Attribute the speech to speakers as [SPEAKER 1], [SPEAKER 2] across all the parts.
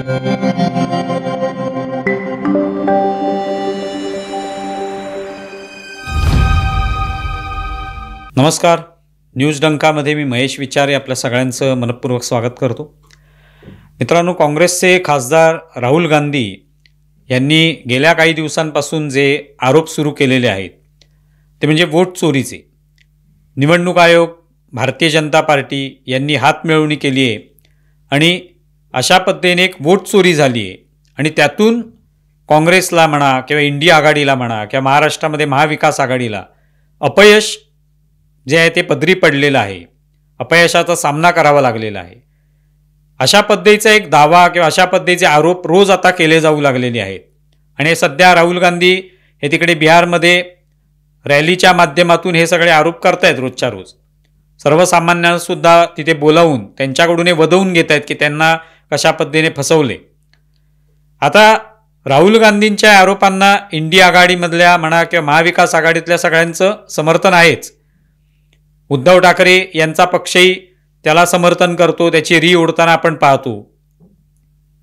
[SPEAKER 1] नमस्कार. न्यूज डंकामध्ये मी महेश विचारे आपल्या सगळ्यांचं मनपूर्वक स्वागत करतो. मित्रांनो, काँग्रेसचे खासदार राहुल गांधी यांनी गेल्या काही दिवसांपासून जे आरोप सुरू केलेले आहेत ते म्हणजे वोट चोरीचे. निवडणूक आयोग, भारतीय जनता पार्टी यांनी हातमिळवणी केली आहे आणि अशा पद्धतीने एक वोट चोरी झाली आहे आणि त्यातून काँग्रेसला म्हणा किंवा इंडिया आघाडीला म्हणा किंवा महाराष्ट्रामध्ये महाविकास आघाडीला अपयश जे आहे ते पदरी पडलेलं आहे, अपयशाचा सामना करावा लागलेला आहे. अशा पद्धतीचा एक दावा किंवा अशा पद्धतीचे आरोप रोज आता केले जाऊ लागलेले आहेत. आणि सध्या राहुल गांधी हे तिकडे बिहारमध्ये रॅलीच्या माध्यमातून हे सगळे आरोप करतायत रोजच्या रोज. सर्वसामान्यांनासुद्धा तिथे बोलावून त्यांच्याकडून हे वदवून घेत आहेत की त्यांना कशा पद्धतीने फसवले. आता राहुल गांधींच्या आरोपांना इंडिया आघाडीमधल्या म्हणा किंवा महाविकास आघाडीतल्या सगळ्यांचं समर्थन आहेच. उद्धव ठाकरे यांचा पक्षही त्याला समर्थन करतो, त्याची री ओढताना आपण पाहतो.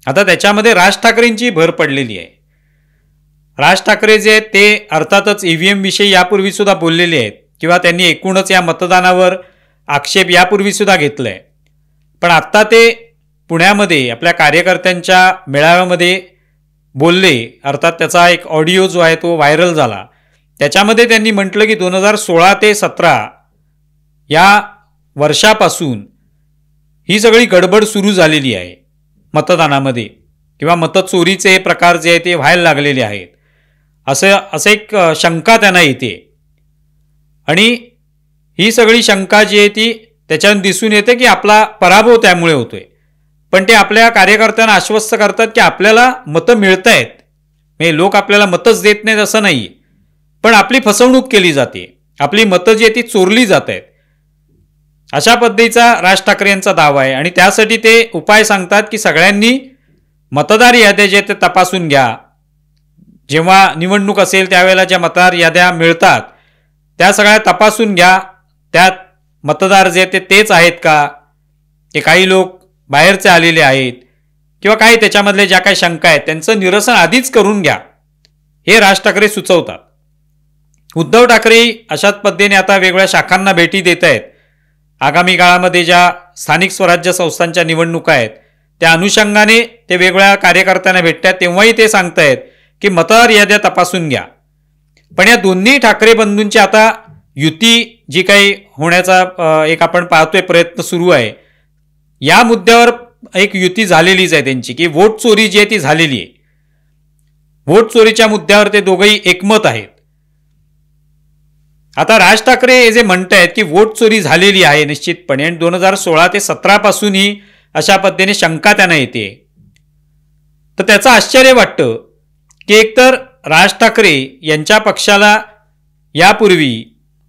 [SPEAKER 1] आता त्याच्यामध्ये राज ठाकरेंची भर पडलेली आहे. राज ठाकरे जे ते अर्थातच EVM विषयी यापूर्वी सुद्धा बोललेले आहेत किंवा त्यांनी एकूणच या मतदानावर आक्षेप यापूर्वी सुद्धा घेतलाय. पण आत्ता ते पुण्यामध्ये आपल्या कार्यकर्त्यांच्या मेळाव्यामध्ये बोलले. अर्थात त्याचा एक ऑडिओ जो आहे तो व्हायरल झाला. त्याच्यामध्ये त्यांनी म्हटलं की 2016 ते 17 या वर्षापासून ही सगळी गडबड सुरू झालेली आहे मतदानामध्ये किंवा मतचोरीचे प्रकार जे आहे ते व्हायला लागलेले आहेत असं एक शंका त्यांना येते. आणि ही सगळी शंका जी आहे ती त्याच्यातून दिसून येते की आपला पराभव त्यामुळे होतोय. पण ते आपल्या कार्यकर्त्यांना आश्वस्त करतात की आपल्याला मतं मिळत आहेत, म्हणजे लोक आपल्याला मतच देत नाहीत असं नाही, पण आपली फसवणूक केली जाते, आपली मतं जी आहे ती चोरली जात आहेत. अशा पद्धतीचा राज ठाकरे यांचा दावा आहे. आणि त्यासाठी ते उपाय सांगतात की सगळ्यांनी मतदार याद्या जे ते तपासून घ्या. जेव्हा निवडणूक असेल त्यावेळेला ज्या मतदार याद्या मिळतात त्या सगळ्या तपासून घ्या. त्यात मतदार जे ते तेच आहेत का, की काही लोक बाहेरचे आलेले आहेत किंवा काही त्याच्यामधले ज्या काही शंका आहेत त्यांचं निरसन आधीच करून घ्या, हे राज ठाकरे सुचवतात. उद्धव ठाकरे अशाच पद्धतीने आता वेगवेगळ्या शाखांना भेटी देत आहेत. आगामी काळामध्ये ज्या स्थानिक स्वराज्य संस्थांच्या निवडणुका आहेत त्या अनुषंगाने ते वेगवेगळ्या कार्यकर्त्यांना भेटतात. तेव्हाही ते सांगतायत की मतदार याद्या तपासून घ्या. पण या दोन्ही ठाकरे बंधूंची आता युती जी काही होण्याचा एक आपण पाहतोय प्रयत्न सुरू आहे. या मुद्द्यावर एक युती झालेलीच आहे त्यांची की वोट चोरी जी आहे ती झालेली आहे. वोट चोरीच्या मुद्द्यावर ते दोघंही एकमत आहेत. आता राज ठाकरे हे जे म्हणतायत की वोट चोरी झालेली आहे निश्चितपणे आणि 2016 ते 17 पासून ही अशा पद्धतीने शंका त्यांना येते, तर त्याचं आश्चर्य वाटतं की एकतर राज ठाकरे यांच्या पक्षाला यापूर्वी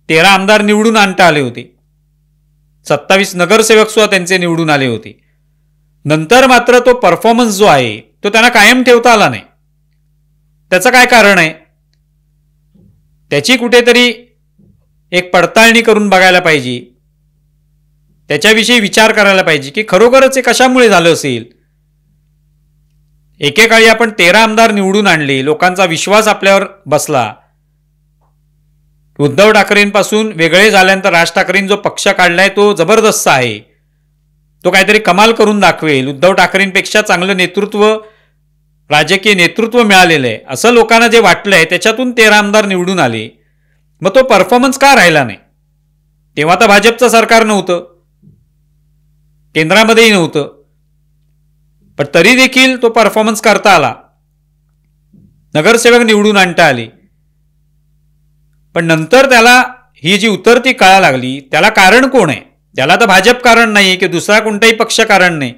[SPEAKER 1] 13 आमदार निवडून आणता आले होते, 27 नगरसेवक सुद्धा त्यांचे निवडून आले होते. नंतर मात्र तो परफॉर्मन्स जो आहे तो त्यांना कायम ठेवता आला नाही. त्याचं काय कारण आहे? त्याची कुठेतरी एक पडताळणी करून बघायला पाहिजे, त्याच्याविषयी विचार करायला पाहिजे की खरोखरच हे कशामुळे झालं असेल. एकेकाळी आपण 13 आमदार निवडून आणले, लोकांचा विश्वास आपल्यावर बसला. उद्धव ठाकरेंपासून वेगळे झाल्यानंतर राज ठाकरेंनी जो पक्ष काढलाय तो जबरदस्त आहे, तो काहीतरी कमाल करून दाखवेल, उद्धव ठाकरेंपेक्षा चांगलं नेतृत्व, राजकीय नेतृत्व मिळालेलं आहे असं लोकांना जे वाटलंय, त्याच्यातून 13 आमदार निवडून आले. मग तो परफॉर्मन्स का राहिला नाही? तेव्हा तर भाजपचं सरकार नव्हतं, केंद्रामध्येही नव्हतं, पण तरी देखील तो परफॉर्मन्स करता आला, नगरसेवक निवडून आणता आले. पण नंतर त्याला ही जी उतरती कळा लागली, त्याला कारण कोण आहे? त्याला तर भाजप कारण नाही की दुसरा कोणताही पक्ष कारण नाही.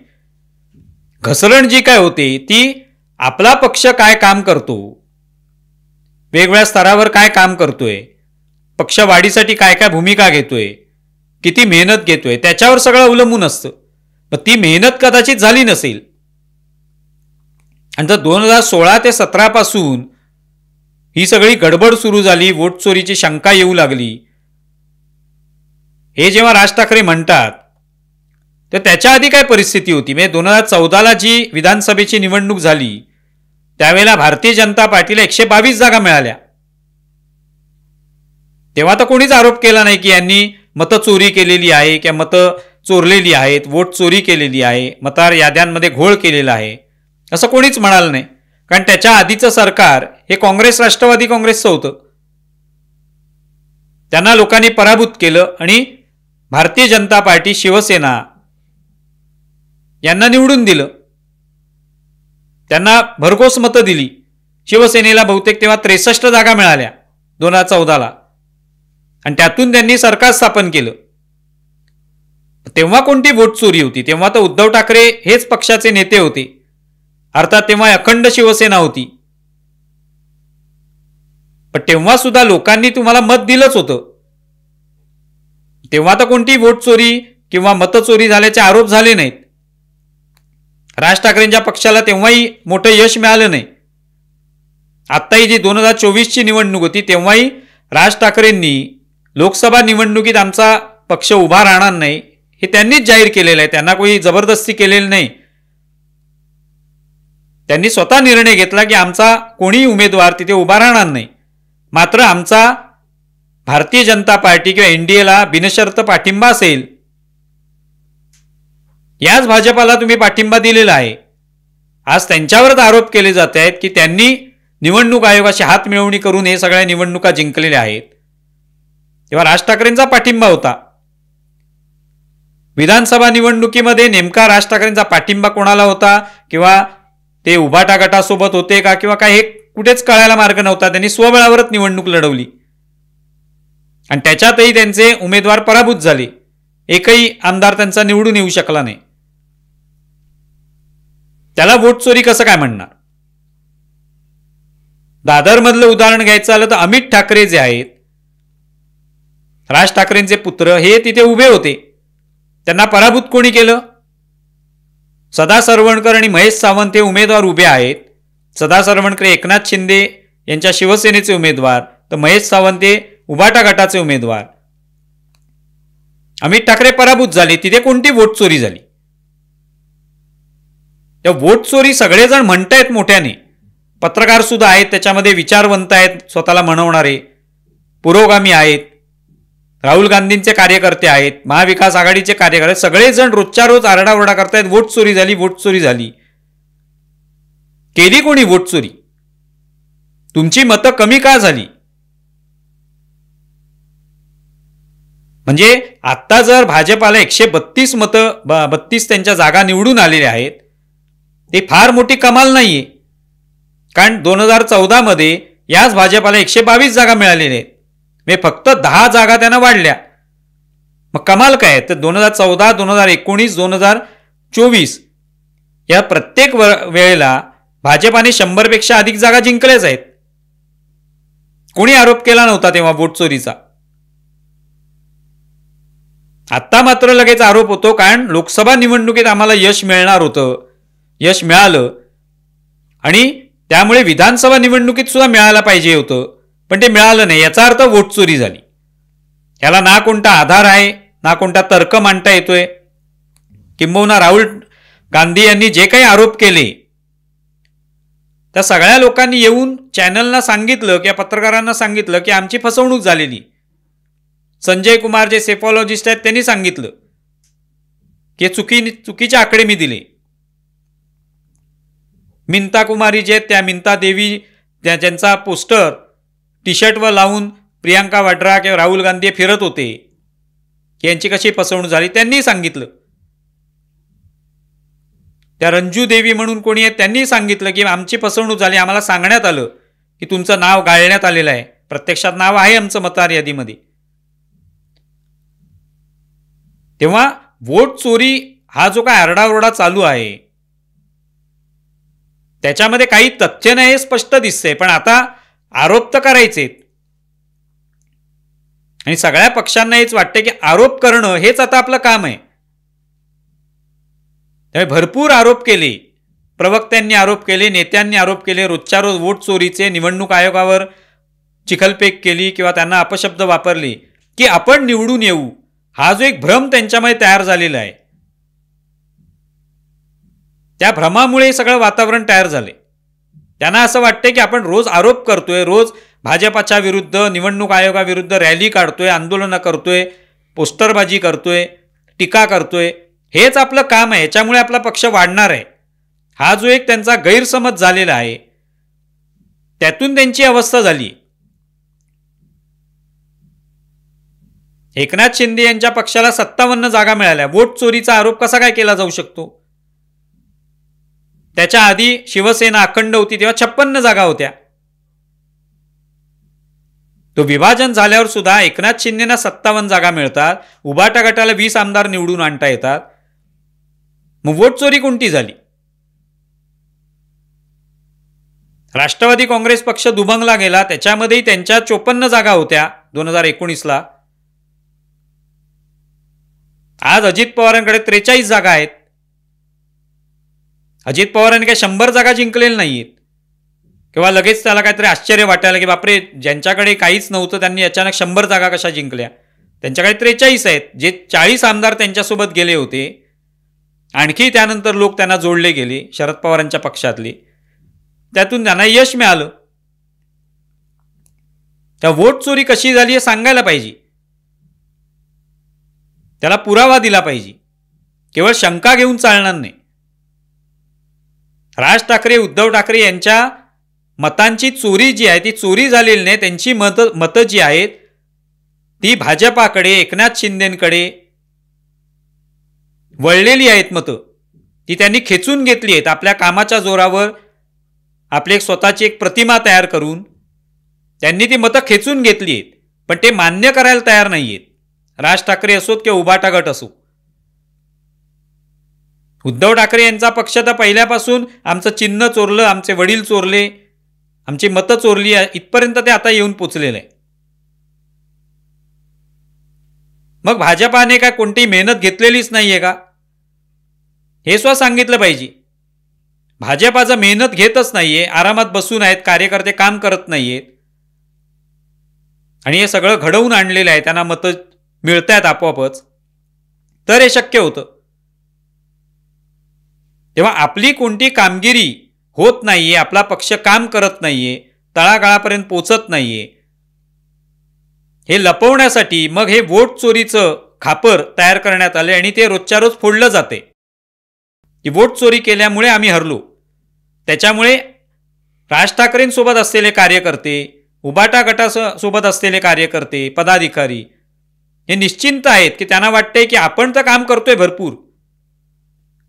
[SPEAKER 1] घसरण जी काय होते ती आपला पक्ष काय काम करतो, वेगवेगळ्या स्तरावर काय काम करतोय, पक्ष वाढीसाठी काय काय भूमिका घेतोय, किती मेहनत घेतोय, त्याच्यावर सगळं अवलंबून असतं. पण ती मेहनत कदाचित झाली नसेल. आणि जर 2016 ते 17 पासून ही सगळी गडबड सुरू झाली, वोट चोरीची शंका येऊ लागली, हे जेव्हा राज ठाकरे म्हणतात तर त्याच्या आधी काय परिस्थिती होती? म्हणजे 2014ला जी विधानसभेची निवडणूक झाली त्यावेळेला भारतीय जनता पार्टीला 122 जागा मिळाल्या. तेव्हा तर कोणीच आरोप केला नाही की यांनी मतं चोरी केलेली आहे किंवा मतं चोरलेली आहेत, वोट चोरी केलेली आहे, मतदार याद्यांमध्ये घोळ केलेला आहे, असं कोणीच म्हणालं नाही. कारण त्याच्या आधीचं सरकार हे काँग्रेस राष्ट्रवादी काँग्रेसचं होतं. त्यांना लोकांनी पराभूत केलं आणि भारतीय जनता पार्टी, शिवसेना यांना निवडून दिलं. त्यांना भरघोस मतं दिली. शिवसेनेला बहुतेक तेव्हा 63 जागा मिळाल्या 2014ला आणि त्यातून त्यांनी सरकार स्थापन केलं. तेव्हा कोणती वोट चोरी होती? तेव्हा तर उद्धव ठाकरे हेच पक्षाचे नेते होते. अर्थात तेव्हा अखंड शिवसेना होती. पण तेव्हा सुद्धा लोकांनी तुम्हाला मत दिलंच होतं. तेव्हा तर कोणती वोट चोरी किंवा मतचोरी झाल्याचे आरोप झाले नाहीत. राज ठाकरेंच्या पक्षाला तेव्हाही मोठं यश मिळालं नाही. आत्ताही जी 2024ची निवडणूक होती तेव्हाही राज ठाकरेंनी लोकसभा निवडणुकीत आमचा पक्ष उभा राहणार नाही हे त्यांनीच जाहीर केलेलं आहे. त्यांना कोणी जबरदस्ती केलेली नाही. त्यांनी स्वतः निर्णय घेतला की आमचा कोणी उमेदवार तिथे उभा राहणार नाही. मात्र आमचा भारतीय जनता पार्टी किंवा एनडीएला बिनशर्त पाठिंबा असेल. याच भाजपाला तुम्ही पाठिंबा दिलेला आहे. आज त्यांच्यावरच आरोप केले जात आहेत की त्यांनी निवडणूक आयोगाशी हात मिळवणी करून हे सगळ्या निवडणुका जिंकलेल्या आहेत. तेव्हा राज ठाकरेंचा पाठिंबा होता. विधानसभा निवडणुकीमध्ये नेमका राज ठाकरेंचा पाठिंबा कोणाला होता किंवा ते उभाटा गटासोबत होते का किंवा काय हे कुठेच कळायला मार्ग नव्हता. त्यांनी स्वबळावरच निवडणूक लढवली आणि त्याच्यातही त्यांचे उमेदवार पराभूत झाले. एकही आमदार त्यांचा निवडून येऊ शकला नाही. त्याला वोट चोरी कसं काय म्हणणार? दादरमधलं उदाहरण घ्यायचं झालं तर अमित ठाकरे जे आहेत, राज ठाकरेंचे पुत्र, हे तिथे उभे होते. त्यांना पराभूत कोणी केलं? सदा सरवणकर आणि महेश सावंत हे उमेदवार उभे आहेत. सदा सरवणकर एकनाथ शिंदे यांच्या शिवसेनेचे उमेदवार, तर महेश सावंत हे उभाटा गटाचे उमेदवार. अमित ठाकरे पराभूत झाले. तिथे कोणती वोट चोरी झाली? त्या वोट चोरी सगळेजण म्हणतायत मोठ्याने. पत्रकार सुद्धा आहेत, त्याच्यामध्ये विचारवंत आहेत, स्वतःला म्हणवणारे पुरोगामी आहेत, राहुल गांधींचे कार्यकर्ते आहेत, महाविकास आघाडीचे कार्यकर्ते, सगळेजण रोजच्या रोज आरडाओरडा करतायत वोट चोरी झाली, वोट चोरी झाली. केली कोणी वोट चोरी? तुमची मतं कमी का झाली? म्हणजे आत्ता जर भाजपाला 132 मतं 32 त्यांच्या जागा निवडून आलेल्या आहेत, ते फार मोठी कमाल नाहीये. कारण 2014 मध्ये याच भाजपाला 122 जागा मिळालेल्या आहेत. म्हणजे फक्त 10 जागा त्यांना वाढल्या. मग कमाल काय? तर 2014, 2019, 2024 या प्रत्येक वेळेला भाजपाने 100 पेक्षा अधिक जागा जिंकल्याच आहेत. कोणी आरोप केला नव्हता तेव्हा वोट चोरीचा. आत्ता मात्र लगेच आरोप होतो, कारण लोकसभा निवडणुकीत आम्हाला यश मिळणार होतं, यश मिळालं आणि त्यामुळे विधानसभा निवडणुकीत सुद्धा मिळायला पाहिजे होतं, पण ते मिळालं नाही. याचा अर्थ वोट चोरी झाली. याला ना कोणता आधार आहे, ना कोणता तर्क मांडता येतोय. किंबहुना राहुल गांधी यांनी जे काही आरोप केले त्या सगळ्या लोकांनी येऊन चॅनलना सांगितलं किंवा पत्रकारांना सांगितलं की आमची फसवणूक झालेली. संजय कुमार जे सेफॉलॉजिस्ट आहेत त्यांनी सांगितलं की चुकीचे आकडे मी दिले. मिंता कुमारी जे त्या मिंता देवी ज्यांचा पोस्टर टी शर्टवर लावून प्रियांका वाड्रा किंवा राहुल गांधी फिरत होते, यांची कशी फसवणूक झाली त्यांनी सांगितलं. त्या रंजू देवी म्हणून कोणी आहेत त्यांनी सांगितलं की आमची फसवणूक झाली. आम्हाला सांगण्यात आलं की तुमचं नाव गाळण्यात आलेलं आहे. प्रत्यक्षात नाव आहे आमचं मतदार यादीमध्ये. तेव्हा वोट चोरी हा जो काय आरडाओरडा चालू आहे त्याच्यामध्ये काही तथ्य नाही हे स्पष्ट दिसतंय. पण आता आरोप तर करायचे आणि सगळ्या पक्षांना हेच वाटते की आरोप करणं हेच आता आपलं काम आहे. त्यामुळे भरपूर आरोप केले, प्रवक्त्यांनी आरोप केले, नेत्यांनी आरोप केले, रोजच्या रोज वोट चोरीचे, निवडणूक आयोगावर चिखलफेक केली किंवा त्यांना अपशब्द वापरले की आपण निवडून येऊ. हा जो एक भ्रम त्यांच्यामध्ये तयार झालेला आहे त्या भ्रमामुळे सगळं वातावरण तयार झाले. त्यांना असं वाटतंय की आपण रोज आरोप करतोय, रोज भाजपाच्या विरुद्ध, निवडणूक आयोगाविरुद्ध रॅली काढतोय, आंदोलनं करतोय, पोस्टरबाजी करतोय, टीका करतोय. हेच आपलं काम आहे, याच्यामुळे आपला पक्ष वाढणार आहे. हा जो एक त्यांचा गैरसमज झालेला आहे, त्यातून त्यांची अवस्था झाली. एकनाथ शिंदे यांच्या पक्षाला 57 जागा मिळाल्या. वोट चोरीचा आरोप कसा काय केला जाऊ शकतो? त्याच्या आधी शिवसेना अखंड होती तेव्हा 56 जागा होत्या. तो विभाजन झाल्यावर सुद्धा एकनाथ शिंदेना 57 जागा मिळतात, उभाटा गटाला 20 आमदार निवडून आणता येतात. मग वोट चोरी कोणती झाली? राष्ट्रवादी काँग्रेस पक्ष दुभंगला गेला, त्याच्यामध्येही त्यांच्या 54 जागा होत्या 2019ला. आज अजित पवारांकडे 43 जागा आहेत. अजित पवारांनी काही 100 जागा जिंकलेल्या नाहीत किंवा लगेच त्याला काहीतरी आश्चर्य वाटायला की बापरे, ज्यांच्याकडे काहीच नव्हतं त्यांनी अचानक 100 जागा कशा जिंकल्या. त्यांच्याकडे 43 आहेत. जे 40 आमदार त्यांच्यासोबत गेले होते, आणखी त्यानंतर लोक त्यांना जोडले गेले शरद पवारांच्या पक्षातले, त्यातून त्यांना यश मिळालं. त्या वोट चोरी कशी झाली हे सांगायला पाहिजे, त्याला पुरावा दिला पाहिजे. केवळ शंका घेऊन चालणार नाही. राज ठाकरे, उद्धव ठाकरे यांच्या मतांची चोरी जी आहे ती चोरी झालेली नाही. त्यांची मतं जी आहेत ती भाजपाकडे, एकनाथ शिंदेकडे वळलेली आहेत. मतं ती त्यांनी खेचून घेतली आहेत. आपल्या कामाच्या जोरावर आपली स्वतःची एक प्रतिमा तयार करून त्यांनी ती मतं खेचून घेतली आहेत. पण ते मान्य करायला तयार नाही आहेत. राज ठाकरे असोत किंवा उभाटा गट असो. उद्धव ठाकरे यांचा पक्ष तर पहिल्यापासून आमचं चिन्ह चोरलं, आमचे वडील चोरले, आमची मतं चोरली, इथपर्यंत ते आता येऊन पोचलेलं आहे. मग भाजपाने काय कोणती मेहनत घेतलेलीच नाहीये का? हे सुद्धा सांगितलं पाहिजे. भाजपाचं मेहनत घेतच नाहीये, आरामात बसून आहेत, कार्यकर्ते काम करत नाहीयेत आणि हे सगळं घडवून आणलेलं आहे. त्यांना मतं मिळत आहेत आपोआपच, तर हे शक्य होतं. तेव्हा आपली कोणती कामगिरी होत नाहीये, आपला पक्ष काम करत नाहीये, तळागाळापर्यंत पोचत नाहीये, हे लपवण्यासाठी मग हे वोट चोरीचं खापर तयार करण्यात आले आणि ते रोजच्या रोज फोडलं जाते की वोट चोरी केल्यामुळे आम्ही हरलो. त्याच्यामुळे राज ठाकरेंसोबत असलेले कार्यकर्ते, उभाटा गटासोबत असलेले कार्यकर्ते, पदाधिकारी हे निश्चिंत आहेत की त्यांना वाटतंय की आपण तर काम करतोय भरपूर,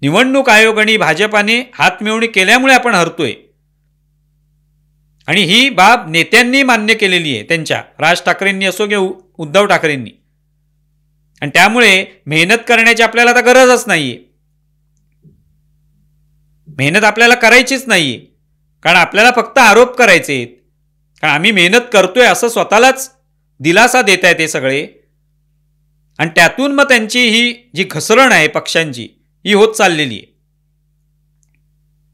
[SPEAKER 1] निवडणूक आयोग आणि भाजपाने हातमिळवणी केल्यामुळे आपण हरतोय. आणि ही बाब नेत्यांनी मान्य केलेली आहे, त्यांच्या राज ठाकरेंनी असो किंवा उद्धव ठाकरेंनी. आणि त्यामुळे मेहनत करण्याची आपल्याला आता गरजच नाहीये. मेहनत आपल्याला करायचीच नाहीये, कारण आपल्याला फक्त आरोप करायचे आहेत. कारण आम्ही मेहनत करतोय असं स्वतःलाच दिलासा देत आहेत ते सगळे. आणि त्यातून मग त्यांची ही जी घसरण आहे पक्षांची ही होत चाललेली आहे.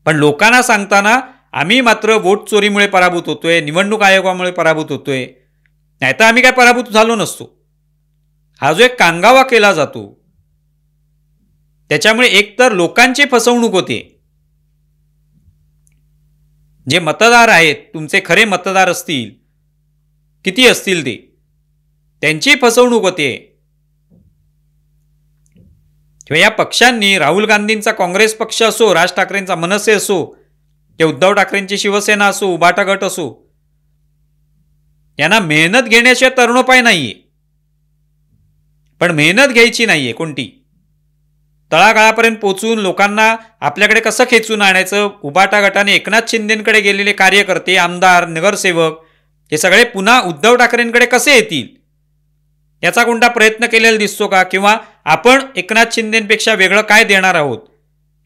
[SPEAKER 1] पण लोकांना सांगताना आम्ही मात्र वोट चोरीमुळे पराभूत होतोय, निवडणूक आयोगामुळे पराभूत होतोय, नाहीतर आम्ही काय पराभूत झालो नसतो. हा जो एक कांगावा केला जातो त्याच्यामुळे एकतर लोकांची फसवणूक होते. जे मतदार आहेत, तुमचे खरे मतदार असतील, किती असतील ते, त्यांची फसवणूक होते. किंवा या पक्षांनी, राहुल गांधींचा काँग्रेस पक्ष असो, राज ठाकरेंचा मनसे असो, किंवा उद्धव ठाकरेंची शिवसेना असो, उभाटा गट असो, यांना मेहनत घेण्याशिवाय तरुणोपाय नाहीये. पण मेहनत घ्यायची नाहीये कोणती. तळागाळापर्यंत पोचून लोकांना आपल्याकडे कसं खेचून आणायचं. उभाटा गटाने एकनाथ शिंदेकडे गेलेले कार्यकर्ते, आमदार, नगरसेवक हे सगळे पुन्हा उद्धव ठाकरेंकडे कसे येतील याचा कोणता प्रयत्न केलेला दिसतो का? किंवा आपण एकनाथ शिंदेपेक्षा वेगळं काय देणार आहोत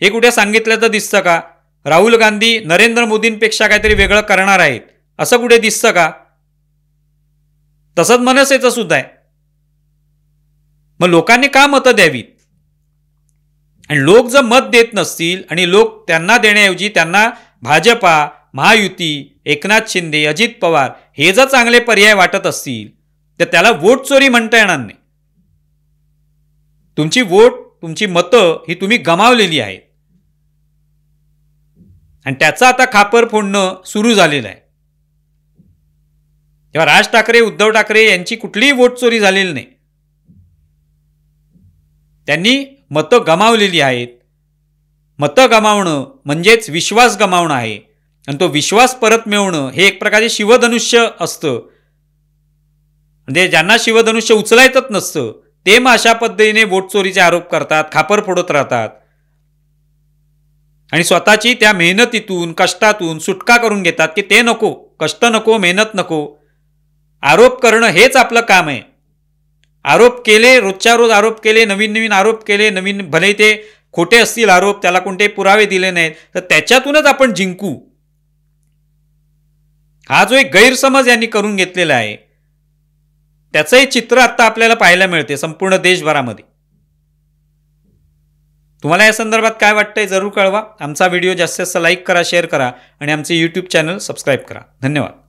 [SPEAKER 1] हे कुठे सांगितलं तर दिसतं का? राहुल गांधी नरेंद्र मोदींपेक्षा काहीतरी वेगळं करणार आहेत असं कुठे दिसतं का? तसंच मनसेचं सुद्धा आहे. मग लोकांनी का मतं द्यावीत? आणि लोक जर मत देत नसतील आणि लोक त्यांना देण्याऐवजी त्यांना भाजपा, महायुती, एकनाथ शिंदे, अजित पवार हे जर चांगले पर्याय वाटत असतील तर त्याला वोट चोरी म्हणता येणार नाही. तुमची वोट, तुमची मतं ही तुम्ही गमावलेली आहेत. आणि त्याचं आता खापर फोडणं सुरू झालेलं आहे. तेव्हा राज ठाकरे, उद्धव ठाकरे यांची कुठलीही वोट चोरी झालेली नाही. त्यांनी मतं गमावलेली आहेत. मतं गमावणं म्हणजेच विश्वास गमावणं आहे. आणि तो विश्वास परत मिळवणं हे एक प्रकारचे शिवधनुष्य असतं. म्हणजे ज्यांना शिवधनुष्य उचलायचंच नसतं ते मग अशा पद्धतीने वोट चोरीचे आरोप करतात, खापर फोडत राहतात आणि स्वतःची त्या मेहनतीतून, कष्टातून सुटका करून घेतात की ते नको, कष्ट नको, मेहनत नको, आरोप करणं हेच आपलं काम आहे. आरोप केले, रोजच्या रोज आरोप केले, नवीन नवीन आरोप केले, नवीन भले ते खोटे असतील आरोप, त्याला कोणते पुरावे दिले नाहीत, तर त्याच्यातूनच आपण जिंकू. हा जो एक गैरसमज यांनी करून घेतलेला आहे त्याचंही चित्र आता आपल्याला पाहायला मिळते संपूर्ण देशभरामध्ये. तुम्हाला या संदर्भात काय वाटतंय जरूर कळवा. आमचा व्हिडिओ जास्तीत जास्त लाईक करा, शेअर करा आणि आमचे यूट्यूब चॅनल सबस्क्राईब करा. धन्यवाद.